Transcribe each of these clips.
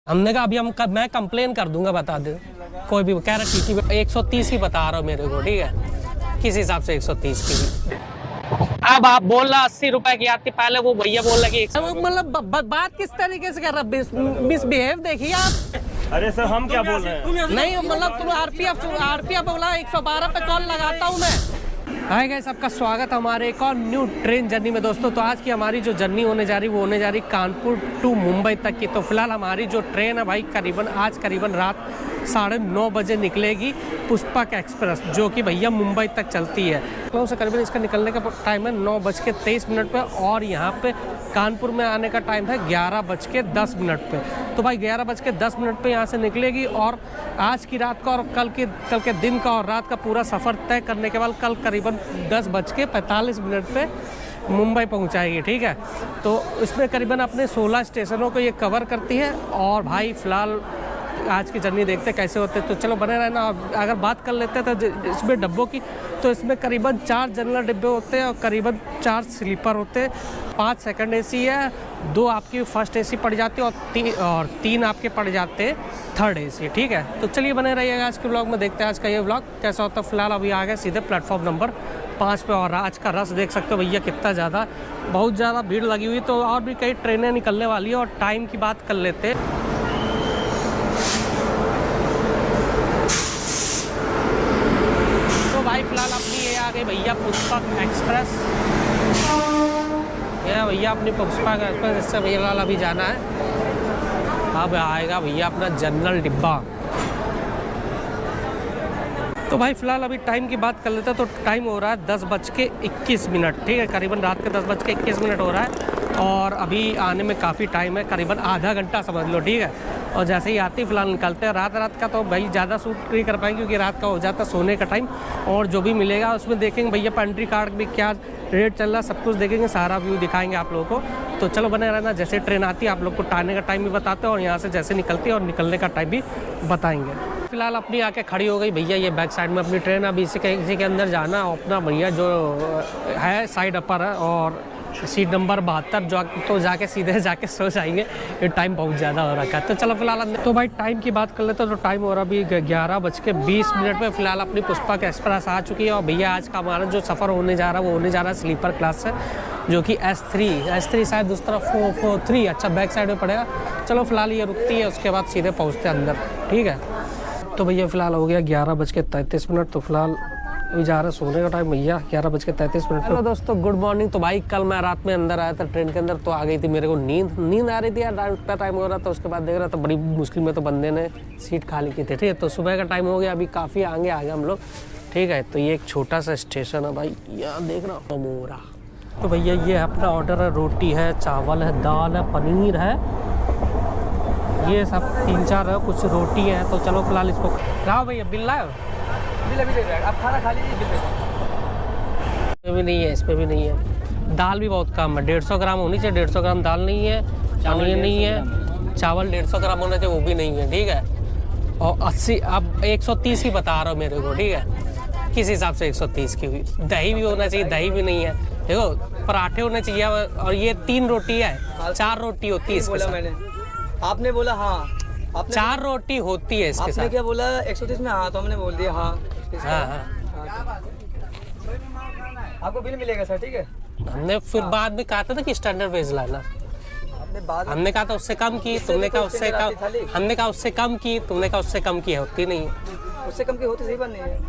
हमने कहा अभी मैं कंप्लेन कर दूंगा, बता दे। कोई भी कह रहा टीटी 130 ही बता रहा हो मेरे को, ठीक है, किस हिसाब से 130 की भी। अब आप बोल रहा 80 रुपए की आती, पहले वो भैया बोल रहा कि मतलब बात किस तरीके से कर रहा, मिसबिहेव देखिए आप। अरे सर हम क्या बोल रहे हैं? नहीं मतलब तुम आरपीएफ बोला 112 पे कॉल लगाता हूँ मैं। हाय गाइस, आपका स्वागत हमारे एक और न्यू ट्रेन जर्नी में। दोस्तों तो आज की हमारी जो जर्नी होने जा रही वो होने जा रही कानपुर टू मुंबई तक की। तो फिलहाल हमारी जो ट्रेन है भाई आज करीबन रात 9:30 बजे निकलेगी, पुष्पक एक्सप्रेस, जो कि भैया मुंबई तक चलती है। तो से करीबन इसका निकलने का टाइम है 9:23 पे और यहाँ पे कानपुर में आने का टाइम है 11:10 पे। तो भाई 11:10 पे यहाँ से निकलेगी और आज की रात का और कल के दिन का और रात का पूरा सफ़र तय करने के बाद कल करीबन 10:45 पे मुंबई पहुंचाएगी, ठीक है। तो इसमें करीबन अपने 16 स्टेशनों को ये कवर करती है। और भाई फिलहाल आज की जर्नी देखते कैसे होते, तो चलो बने रहना। अगर बात कर लेते हैं तो इसमें डब्बों की, तो इसमें करीबन 4 जनरल डिब्बे होते हैं और करीबन 4 स्लीपर होते हैं, 5 सेकंड एसी है, 2 आपकी फर्स्ट एसी पड़ जाती है और 3 आपके पड़ जाते हैं थर्ड एसी, ठीक है। तो चलिए बने रहिएगा आज के ब्लॉग में, देखते हैं आज का ये ब्लॉग कैसा होता है। फिलहाल अभी आ गए सीधे प्लेटफॉर्म नंबर 5 पे और आज का रश देख सकते हो भैया कितना ज़्यादा, बहुत ज़्यादा भीड़ लगी हुई। तो और भी कई ट्रेनें निकलने वाली है और टाइम की बात कर लेते हैं। भाई फिलहाल अपनी ये आ गई भैया पुष्पक एक्सप्रेस, ये भैया अपनी पुष्पक एक्सप्रेस, इससे भैया अभी जाना है। अब आएगा भैया अपना जनरल डिब्बा। तो भाई फिलहाल अभी टाइम की बात कर लेते हैं। तो टाइम हो रहा है 10:21, ठीक है, करीबन रात के 10:21 हो रहा है और अभी आने में काफ़ी टाइम है, करीबन आधा घंटा समझ लो, ठीक है। और जैसे ही आती फिलहाल निकलते हैं। रात का तो भाई ज़्यादा शूट नहीं कर पाएंगे क्योंकि रात का हो जाता है सोने का टाइम। और जो भी मिलेगा उसमें देखेंगे भैया पेंट्री कार्ड भी क्या रेट चल रहा है, सब कुछ देखेंगे, सारा व्यू दिखाएंगे आप लोगों को। तो चलो बने रहना, जैसे ट्रेन आती है आप लोग को आने का टाइम भी बताते हैं और यहाँ से जैसे निकलती है और निकलने का टाइम भी बताएंगे। फिलहाल अपनी आके खड़ी हो गई भैया ये बैक साइड में अपनी ट्रेन। अभी इसी के अंदर जाना अपना भैया जो है साइड अपर है और सीट नंबर 72 जो तो जाके सीधे जाके सो जाएंगे, ये टाइम बहुत ज़्यादा हो रखा है। तो चलो फिलहाल तो भाई टाइम की बात कर लेते हैं। तो टाइम हो रहा अभी 11:20 पे फिलहाल अपनी पुष्पक एक्सप्रेस आ चुकी है। और भैया आज का हमारा जो सफ़र होने जा रहा है वो होने जा रहा है स्लीपर क्लास से, जो कि S3 शायद उस तरफ 443, अच्छा बैक साइड में पड़ेगा। चलो फिलहाल ये रुकती है, उसके बाद सीधे पहुँचते हैं अंदर, ठीक है। तो भैया फिलहाल हो गया 11:33। तो फिलहाल अभी जा रहा है सोने का टाइम भैया 11:33। हेलो दोस्तों, गुड मॉर्निंग। तो भाई कल मैं रात में अंदर आया था ट्रेन के अंदर, तो आ गई थी मेरे को नींद आ रही थी यार, रात का टाइम हो रहा था। उसके बाद देख रहा था बड़ी मुश्किल में तो बंदे ने सीट खाली की थी, ठीक है। तो सुबह का टाइम हो गया, अभी काफ़ी आगे आ गए हम लोग, ठीक है। तो ये एक छोटा सा स्टेशन है भाई, यहाँ देख रहा हूँ मोरा। तो भैया ये अपना ऑर्डर है, रोटी है, चावल है, दाल है, पनीर है, ये सब 3-4 है, कुछ रोटी है। तो चलो फिलहाल इसको लाओ भैया, बिल लाओ। बिल अभी दे दो, आप खाना खा लीजिए, बिल दे दो। इसमें भी नहीं है, इसमें भी नहीं है। दाल भी बहुत कम है, 150 ग्राम होनी चाहिए, 150 ग्राम दाल नहीं है, पनीर नहीं है, चावल 150 ग्राम होना चाहिए, वो भी नहीं है, ठीक है। और 80 अब 130 की बता रहा हूँ मेरे को, ठीक है, किस हिसाब से 130 की हुई। दही भी होना चाहिए, दही भी नहीं है। देखो पराठे होने चाहिए और ये 3 रोटी है, 4 रोटी होती है इसके साथ। आपने बोला हाँ, आपने 4 रोटी होती है इसके साथ। आपने क्या बोला 130 में? हाँ, तो हमने बोल दिया हाँ। हाँ। आपको बिल मिलेगा सर, ठीक है। हमने फिर बाद में कहा था कि स्टैंडर्ड वेज लाना, हमने कहा था उससे कम की, तुमने कहा उससे कम, हमने कहा उससे कम की, तुमने कहा उससे कम की है, होती नहीं है। उससे कम की होती सही बात नहीं है,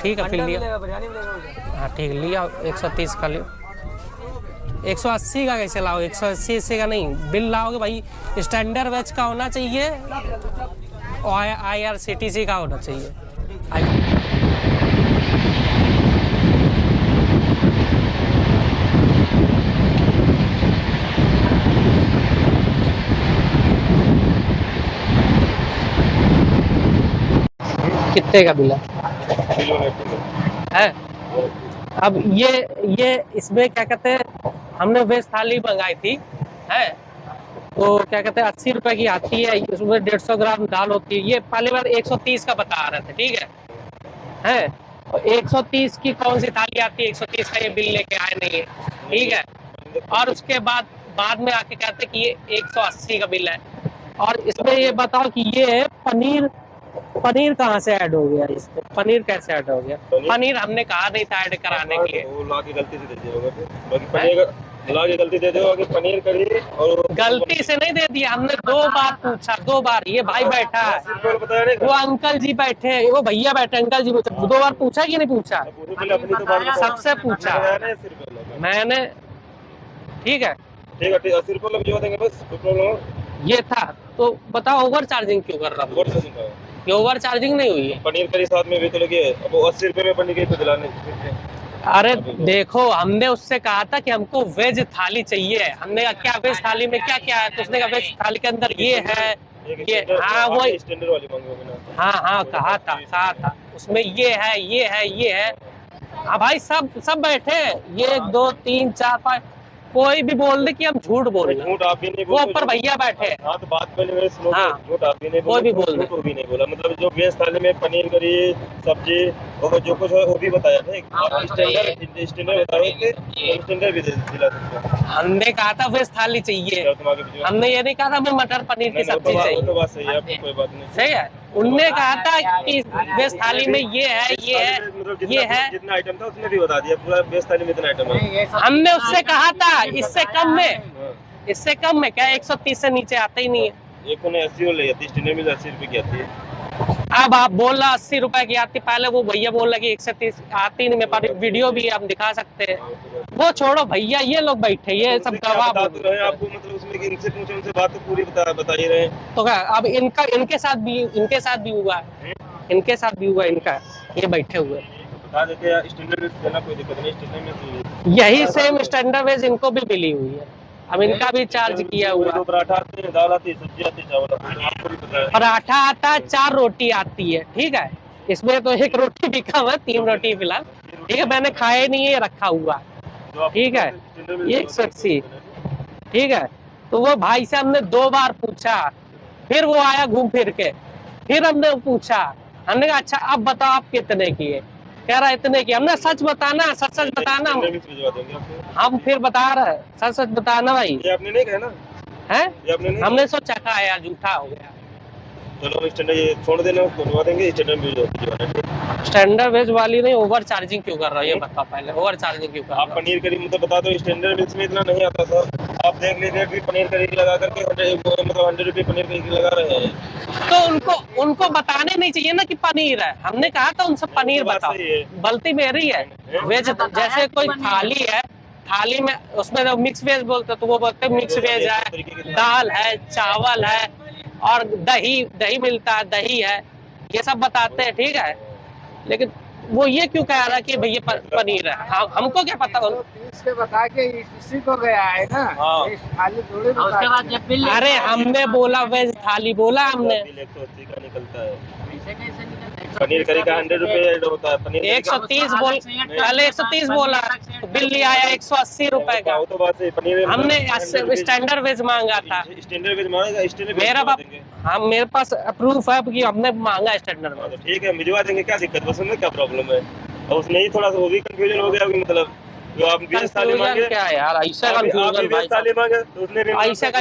ठीक है। फिर लिया, बिरयानी मिलेगा। हाँ ठीक, लिया 130 का लियो। 180 का कैसे लाओ? 180 का नहीं, बिल लाओगे भाई स्टैंडर्ड वेज का होना चाहिए और IRCTC का होना चाहिए। कितने का बिल है? अब ये इसमें क्या कहते हैं, हमने वेज थाली मंगाई थी, है, तो क्या कहते हैं 80 रुपए की आती है, उसमें 150 ग्राम दाल होती है। ये पहले बार 130 का बता रहे थे, ठीक है। और 130 की कौन सी थाली आती है? 130 का ये बिल लेके आए नहीं है, ठीक है। और उसके बाद में आके कहते कि ये 180 का बिल है। और इसमें ये बताओ कि ये है पनीर, पनीर कहाँ से ऐड हो गया इसमें, पनीर कैसे ऐड हो गया? पनीर हमने कहा नहीं था ऐड कराने के लिए, वो ला के गलती से दे दिया होगा फिर। बाकी पनीर ला के गलती दे दिया कि पनीर करी और गलती से नहीं दे दिया, हमने 2 बार पूछा, 2 बार। ये भाई बैठा है, सिर्फ बताया नहीं, वो अंकल जी बैठे हैं, वो भैया बैठे, अंकल जी पूछा, 2 बार पूछा कि नहीं पूछा? पहले अपनी तो बात सबसे पूछा मैंने, ठीक है। ठीक है, 80 रुपये लग देंगे बस, कोई प्रॉब्लम हो। ये था तो बताओ ओवर चार्जिंग क्यों कर रहा हूँ? ये ओवर चार्जिंग नहीं हुई है। पनीर करी साथ में भी तो लगे, अब 80 रुपये में पनीर करी तो दिलाने। अरे देखो, हमने उससे कहा था कि हमको वेज थाली चाहिए, हमने कहा क्या वेज थाली में क्या क्या है, तो उसने कहा वेज थाली के अंदर ये है, ये, हाँ वो स्टैंडर्ड वाली मांगोगे ना? हाँ कहा था उसमें ये है, ये है, ये है। हाँ भाई, सब बैठे, ये 1 2 3 4 5, कोई भी बोल दे कि हम झूठ बोल रहे हैं। झूठ आप भी नहीं वो बोले, ऊपर भैया बैठे। हाँ तो बात पहले मेरे सुनो, हाँ, झूठ आप भी नहीं बोले, कोई भी बोल दे, झूठ वो भी नहीं बोला। मतलब जो वेज थाली में पनीर करी, सब्जी और जो कुछ है वो भी बताया था। स्टैंडर्ड बताओ कि स्टैंडर्ड भी दिला सकते हो। हमने कहा था वेज थाली चाहिए, हमने ये नहीं कहा था हमें मटर पनीर की सब्जी चाहिए। तो बात सही है आपकी, कोई बात नहीं। सही है, उनने कहा था कि वेज थाली में ये है, ये है, ये है। जितना आइटम था उसने भी बता दिया, पूरा वेज थाली में इतना आइटम है। हमने उससे कहा था इससे कम में, इससे कम में क्या 130 से नीचे आता ही नहीं है। 180 ले जाती है, स्टैंडर्ड में 80 रुपए की आती है। अब आप बोल रहा 80 रुपए की आती, पहले वो भैया बोल रहा कि 130 आती नहीं। मेरे पास वीडियो भी हम दिखा सकते हैं। वो छोड़ो भैया, ये लोग बैठे, ये सब गवाह आपको, मतलब उसमें इनसे पूछो, उनसे बात तो पूरी बता ही रहे। तो क्या अब इनके साथ भी हुआ, इनके साथ भी हुआ, इनका ये बैठे हुए बता देते हैं। स्टैंडर्ड वेज देना कोई दिक्कत नहीं, स्टैंडर्ड में यही सेम स्टैंडर्ड वेज इनको भी मिली हुई है। अब इनका भी चार्ज किया हुआ। पराठा आते हैं, दाल आती है, सब्जी आती है, चावल आती है, आपको भी पता है। पराठा आता है, 4 रोटी आती है, ठीक है। इसमें तो 1 रोटी भी कम है, 3 रोटी फिलहाल, ठीक है। मैंने खाया नहीं है, रखा हुआ, ठीक है। 180, ठीक है। तो वो भाई से हमने 2 बार पूछा, फिर वो आया घूम फिर के, फिर हमने पूछा, हमने कहा अच्छा अब बताओ आप कितने की है? कह रहा इतने की। हमने सच बताना, सच बताना। हम फिर बता रहे सच बताना भाई। ये आपने नहीं कहा ना? है, हमने सोचा का यार झूठा हो गया। चलो स्टैंडर्ड ये छोड़ देना, उसको बनवा देंगे। स्टैंडर्ड वेज वाली नहीं, ओवर चार्जिंग क्यों कर रहा है ये बताओ पहले, ओवर चार्जिंग क्यों कर रहा है? आप पनीर करी मतलब बता दो, स्टैंडर्ड वेज में इतना नहीं आता सर। आप देख लीजिए कि पनीर करी लगा करके 100 रुपये पनीर करी लगा रहे हैं। तो उनको बताने नहीं चाहिए ना कि पनीर है। हमने कहा था उनसे पनीर बताओ, गलती मेरी है। वेज जैसे कोई थाली है, थाली में उसमें तो मिक्स वेज बोलते, तो वो बोलते मिक्स वेज है, दाल है, चावल है और दही मिलता है, दही है, ये सब बताते हैं, ठीक है। लेकिन वो ये क्यों कह रहा है कि भैया पनीर है? हमको क्या पता? इसके बता के इसी को गया है ना। थाली थोड़ी उसके बाद जब बिल, अरे हमने बोला वेज थाली, बोला हमने। 180 का निकलता है पनीर करी का 100 रुपए होता है। पनीर 130 बोल, पहले 130 बोला, तो बिल लिया आया 180 रुपए का। तो बात है, पनीर हमने स्टैंडर्ड वेज मांगा था। स्टैंडर्ड वेज मांगा, स्टैंडर्ड मेरा हम मेरे पास प्रूफ है कि हमने मांगा स्टैंडर्ड वेज। ठीक है, भिजवा देंगे, क्या दिक्कत, बस में क्या प्रॉब्लम है? और उसमें ही थोड़ा सा वो भी कंफ्यूजन हो गया, मतलब जो आप वेज थाली मांगे क्या यार, ऐसा कंफ्यूजन भाई, थाली मांगे तो उसने भी ऐसे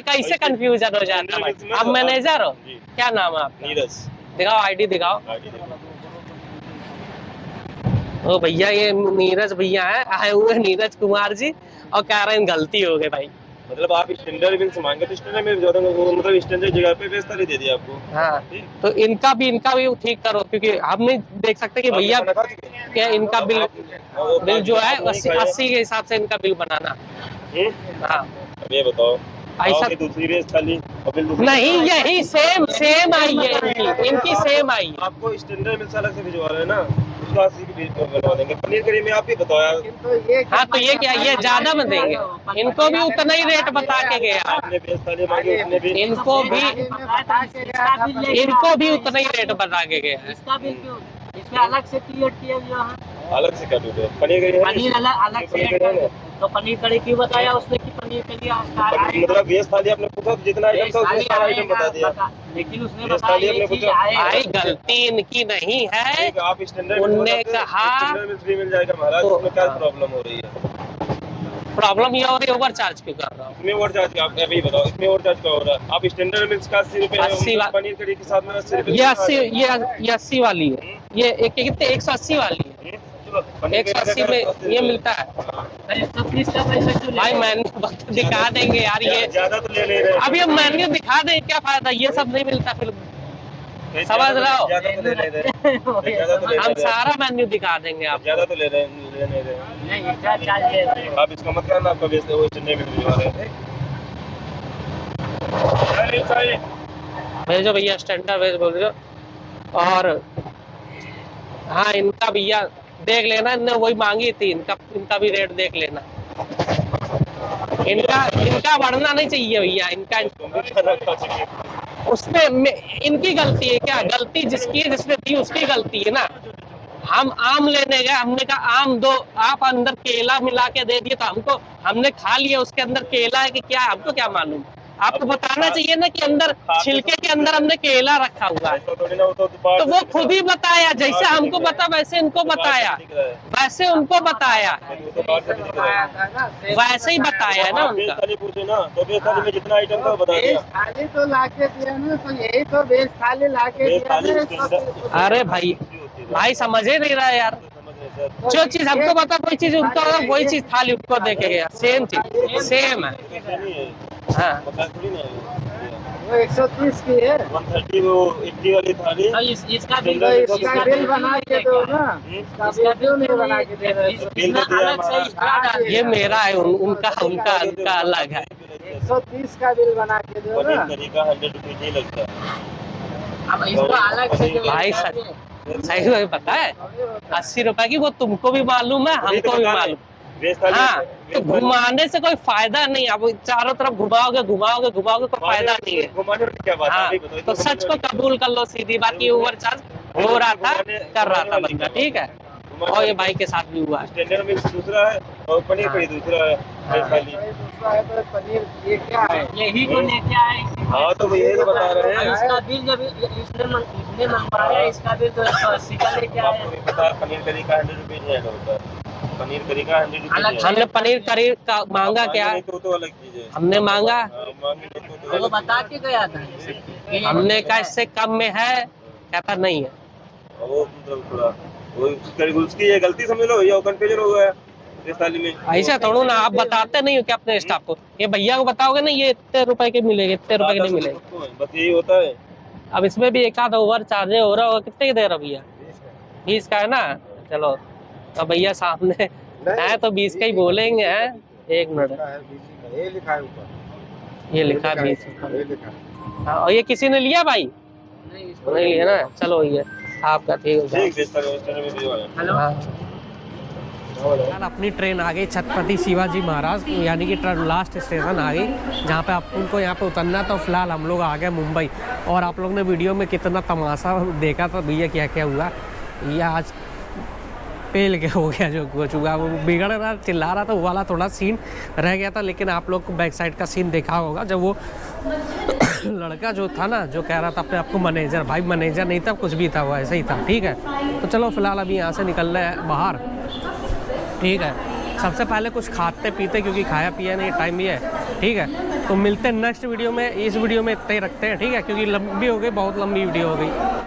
कैसे कंफ्यूजन हो जाता है भाई। आप मैनेजर हो, क्या नाम है आपका? नीरज। दिखाओ आईडी दिखाओ। ओ भैया, ये नीरज भैया है, आए हुए नीरज कुमार जी, और कह रहे हैं गलती हो गई भाई। मतलब आप स्टैंडर्ड बिल से मांगे तो स्टैंडर्ड में भिजवा देंगे, वो मतलब स्टैंडर्ड जगह पे वेज थाली दे दिया आपको। हाँ, तो इनका भी ठीक करो, क्योंकि हम नहीं देख सकते कि भैया क्या इनका बिल जो है 80 के हिसाब से इनका बिल बनाना। हाँ, ये बताओ ऐसा दूसरी वेज थाली नहीं, यही सेम आई है इनकी सेम आई है। आपको स्टैंडर्ड मिल अलग से भिजवा रहे हैं ना, उसका 80 की बनवा देंगे। पनीर करी में आप ही बताओ यार। हाँ, तो ये क्या, ये ज्यादा में देंगे? इनको भी उतना ही रेट बता के गया, आपने वेज थाली मांगी, उसने भी इनको भी उतना ही रेट बता के गया। इसका बिल क्यों, इसमें अलग से क्रिएट किया गया है? अलग से क्या दूध? पनीर करी अलग से, तो पनीर करी क्यों बताया उसने कि पनीर करी? मतलब वेज थाली आपने पूछा जितना आइटम था उसमें सारा आइटम बता दिया, लेकिन उसने बताया भाई गलती इनकी नहीं है। आप स्टैंडर्ड उनने कहा स्टैंडर्ड में फ्री मिल जाएगा महाराज, उसमें क्या प्रॉब्लम हो रही है? प्रॉब्लम ये हो रही है ओवर चार्ज क्यों कर रहा हूँ? इसमें ओवर चार्ज आप अभी बताओ, इसमें ओवर चार्ज क्या हो रहा है? आप स्टैंडर्ड मिल्स का 80 रुपए 80 है, पनीर कड़ी के साथ में 80 रुपए ये 80 वाली है, ये एक कितने 180 वाली है, 180 में ये मिलता है। 130 का पैसा क्यों ले? भाई मेन्यू दिखा देंगे यार, ये ज्यादा तो ले रहे अब ये मेन्यू दिखा दें क्या फायदा, ये सब नहीं मिलता फिर समझ रहे हो? ज्यादा तो ले रहे हम सारा मेन्यू दिखा देंगे आप। ज्यादा तो ले रहे नहीं एक्स्ट्रा चार्ज ले रहे हैं। आप इसका मत करना, आपका बेचते वो चेन्नई में भिजवा रहे थे। भेजो भैया, स्टैंडर्ड वेज बोल दो। और हाँ इनका भैया देख लेना, इनने वही मांगी थी, इनका भी रेट देख लेना। इनका बढ़ना नहीं चाहिए भैया, इनका उसमें इनकी गलती है क्या? गलती जिसकी है, जिसने दी उसकी गलती है ना। हम आम लेने गए, हमने कहा आम दो, आप अंदर केला मिला के दे दिए, तो हमने खा लिया, उसके अंदर केला है कि क्या, हमको क्या मालूम? आपको बताना चाहिए ना कि अंदर छिलके के अंदर हमने केला रखा हुआ है। तो वो खुद ही बताया, जैसे हमको बता वैसे इनको बताया, वैसे उनको बताया, वैसे ही बताया है ना उनका। पूछे ना तो वेज थाली में जितना आइटम था बता दिया। थाली तो लाके दिया ना, तो यही तो वेज थाली लाके दिया ना। अरे भाई समझे नहीं रहा यार, जो चीज हमको बता वही चीज उनको, वही चीज थाली उनको देके गया, सेम चीज सेम है। हाँ वो 130 की है, 130 वो 80 वाली थाली। इसका बिल तो इसका बिल बना के दो ना, इसका बिल नहीं बना के दे रहे। बिल तो दिया अलग से एक्स्ट्रा डाल ये मेरा है, उनका अलग है। 130 का बिल बना के दो ना। पनीर करी का 100 रुपीज ही लगता है। अब इसको अलग से जो भाई सही में पता है 80 रुपए की, वो तुमको भी मालूम है, हमको भी मालूम। हाँ तो घुमाने से कोई फायदा नहीं, अब चारों तरफ घुमाओगे कोई फायदा नहीं है। घुमाने में क्या बात है? हाँ अभी बताओ। तो सच को कबूल कर लो सीधी बात, की ओवर चार्ज हो रहा था, कर रहा था बंदा, ठीक है। और ये भाई के साथ भी हुआ है। स्टैंडर्ड मिक्स दूसरा है और पनीर कड़ी दूसरा है, वेज थाली। दूसरा है तो पनीर, ये क्या है? यही को लेके आए। हाँ तो यही तो बता रहे हैं। इसका बिल जब इसने मंगवाया, इसका बिल तो 180 का लेके आए। आपको भी पता है पनीर करी का 100 रुपीज है होता है। पनीर करी का 100 रुपीज है। हमने पनीर करी का मांगा क्या, तो अलग चीज है। हमने मांगा, वो बता के गया था, हमने कहा इससे कम में है, कहता नहीं है। वो मतलब थोड़ा वो उसकी ये गलती समझ लो, ये कंफ्यूजन हो गया इस थाली में। ऐसा थोड़ा ना, आप बताते नहीं हो क्या अपने स्टाफ को? ये भैया को बताओगे ना ये इतने रुपए के मिलेंगे, इतने रुपए के नहीं मिलेंगे। बस यही होता है। अब इसमें भी एक आध ओवर चार्ज हो रहा होगा, कितने की दे रहा भैया? 20 का है ना, चलो तो भैया सामने है तो 20 का ही बोलेंगे। है एक मिनट, ये लिखा है ऊपर, ये लिखा है 20। ये लिखा है। हाँ, और ये किसी ने लिया भाई? नहीं लिया ना, चलो ये आपका ठीक है। हेलो यार अपनी ट्रेन आ गई छत्रपति शिवाजी महाराज, यानी कि लास्ट स्टेशन आ गई जहाँ पे आप उनको यहाँ पे उतरना। तो फिलहाल हम लोग आ गए मुंबई, और आप लोग ने वीडियो में कितना तमाशा देखा था भैया, क्या क्या हुआ। ये आज पेल के हो गया जो कुछ हुआ, वो बिगड़ रहा, चिल्ला रहा था, वो वाला थोड़ा सीन रह गया था। लेकिन आप लोग को बैक साइड का सीन देखा होगा, जब वो लड़का जो था ना, जो कह रहा था अपने आपको मैनेजर, भाई मैनेजर नहीं था, कुछ भी था, वो ऐसे ही था, ठीक है। तो चलो फिलहाल अभी यहाँ से निकल रहे हैं बाहर, ठीक है। सबसे पहले कुछ खाते पीते, क्योंकि खाया पिया नहीं, टाइम भी है, ठीक है। तो मिलते हैं नेक्स्ट वीडियो में। इस वीडियो में इतना ही रखते हैं, ठीक है, क्योंकि लंबी हो गई, बहुत लंबी वीडियो हो गई।